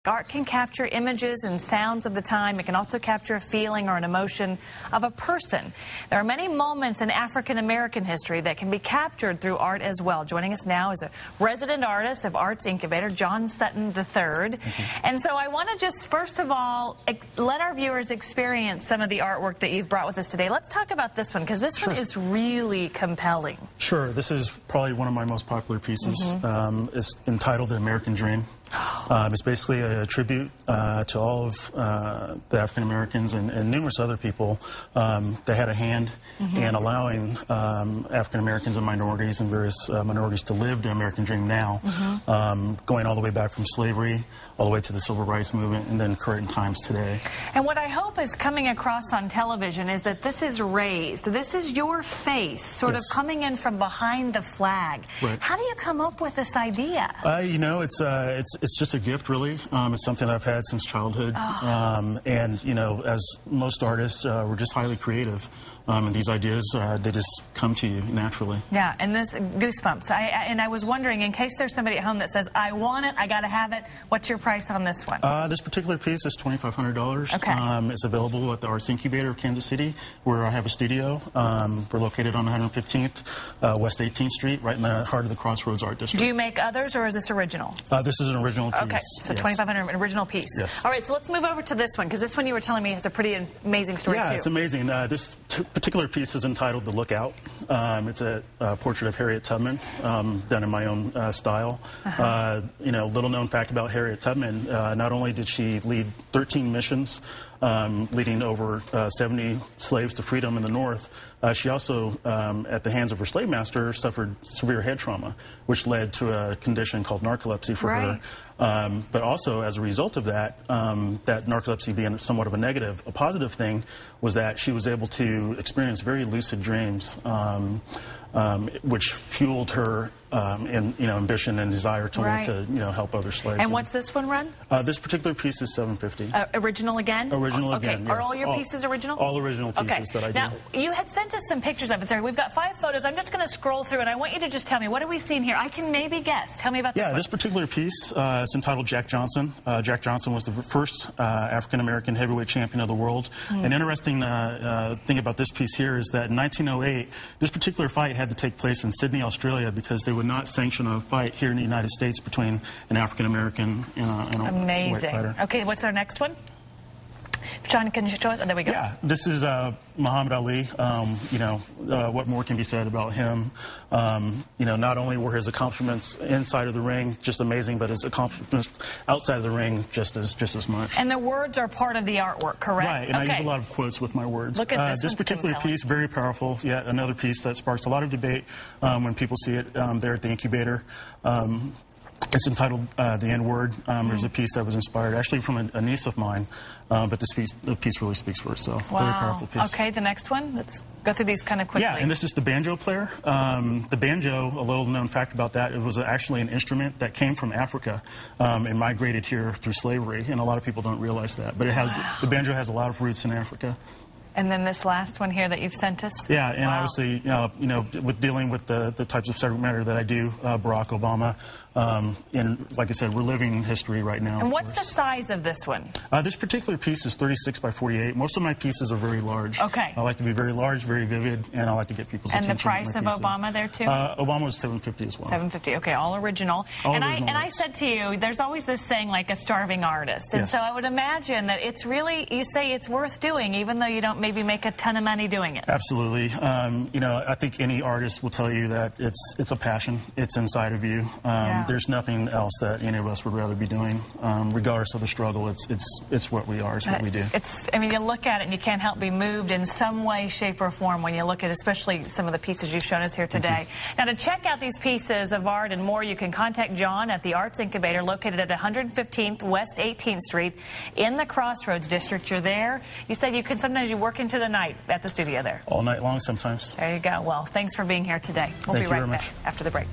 Art can capture images and sounds of the time. It can also capture a feeling or an emotion of a person. There are many moments in African-American history that can be captured through art as well. Joining us now is a resident artist of Arts Incubator, John Sutton III. And so I want to just, first of all, let our viewers experience some of the artwork that you've brought with us today. Let's talk about this one, because this one is really compelling. Sure. This is probably one of my most popular pieces. It's entitled The American Dream. It's basically a tribute to all of the African Americans and numerous other people that had a hand in allowing African Americans and minorities and various minorities to live the American dream now, going all the way back from slavery, all the way to the Civil Rights Movement, and then current times today. And what I hope is coming across on television is that this is raised. This is your face, sort of coming in from behind the flag. Right. How do you come up with this idea? You know, it's just a gift, really. It's something I've had since childhood. And, you know, as most artists, we're just highly creative. And these ideas, they just come to you naturally. Yeah, and this goosebumps. And I was wondering, in case there's somebody at home that says, I want it, I got to have it, what's your price on this one? This particular piece is $2,500. Okay. It's available at the Arts Incubator of Kansas City, where I have a studio. We're located on 115th West 18th Street, right in the heart of the Crossroads Art District. Do you make others, or is this original? This is an original piece. Okay, so yes. $2,500, an original piece. Yes. All right, so let's move over to this one, because this one you were telling me has a pretty amazing story, too. Yeah, it's amazing. This particular piece is entitled The Lookout. It's a portrait of Harriet Tubman, done in my own style. You know, little known fact about Harriet Tubman, not only did she lead 13 missions, leading over 70 slaves to freedom in the North, she also, at the hands of her slave master, suffered severe head trauma, which led to a condition called narcolepsy for her. But also, as a result of that, that narcolepsy being somewhat of a negative, a positive thing was that she was able to experience very lucid dreams, which fueled her ambition and desire to want to help other slaves. And what's this one run? This particular piece is $750. Original again? Original again. Yes. Are all your pieces original? All original pieces that I do. Now, you had sent us some pictures of it, sir. We've got 5 photos. I'm just going to scroll through, and I want you to just tell me, what are we seeing here? I can maybe guess. Tell me about this one. This particular piece is entitled Jack Johnson. Jack Johnson was the first African-American heavyweight champion of the world. An interesting thing about this piece here is that in 1908, this particular fight had to take place in Sydney, Australia, because they would not sanction a fight here in the United States between an African-American and a white fighter. Okay, what's our next one? John, can you show us? Oh, there we go. Yeah, this is Muhammad Ali. What more can be said about him? Not only were his accomplishments inside of the ring just amazing, but his accomplishments outside of the ring just as much. And the words are part of the artwork, correct? Right, and I use a lot of quotes with my words. Look at this particular piece, very powerful. Yet another piece that sparks a lot of debate when people see it there at the incubator. It's entitled The N-Word. There's a piece that was inspired actually from a niece of mine, but the piece really speaks for itself. Wow. Very powerful piece. Okay, the next one. Let's go through these kind of quickly. Yeah, and this is the banjo player. The banjo, a little known fact about that, it was actually an instrument that came from Africa and migrated here through slavery, and a lot of people don't realize that. But it has the banjo has a lot of roots in Africa. And then this last one here that you've sent us? Yeah, and obviously, with dealing with the types of subject matter that I do, Barack Obama, and like I said, we're living in history right now. And what's the size of this one? This particular piece is 36 by 48. Most of my pieces are very large. Okay. I like to be very large, very vivid, and I like to get people's attention. And the price of Obama there, too? Obama was $750 as well. $750, okay, all original. I said to you, there's always this saying, like a starving artist. And so I would imagine that it's really, you say it's worth doing, even though you don't maybe make a ton of money doing it. Absolutely. I think any artist will tell you that it's a passion. It's inside of you. There's nothing else that any of us would rather be doing, regardless of the struggle. It's what we are. It's what we do. You look at it and you can't help be moved in some way, shape, or form when you look at especially some of the pieces you've shown us here today. Now, to check out these pieces of art and more, you can contact John at the Arts Incubator, located at 115th West 18th Street in the Crossroads District. You're there. You said sometimes you work into the night at the studio there. All night long sometimes. There you go. Well, thanks for being here today. We'll be right back after the break.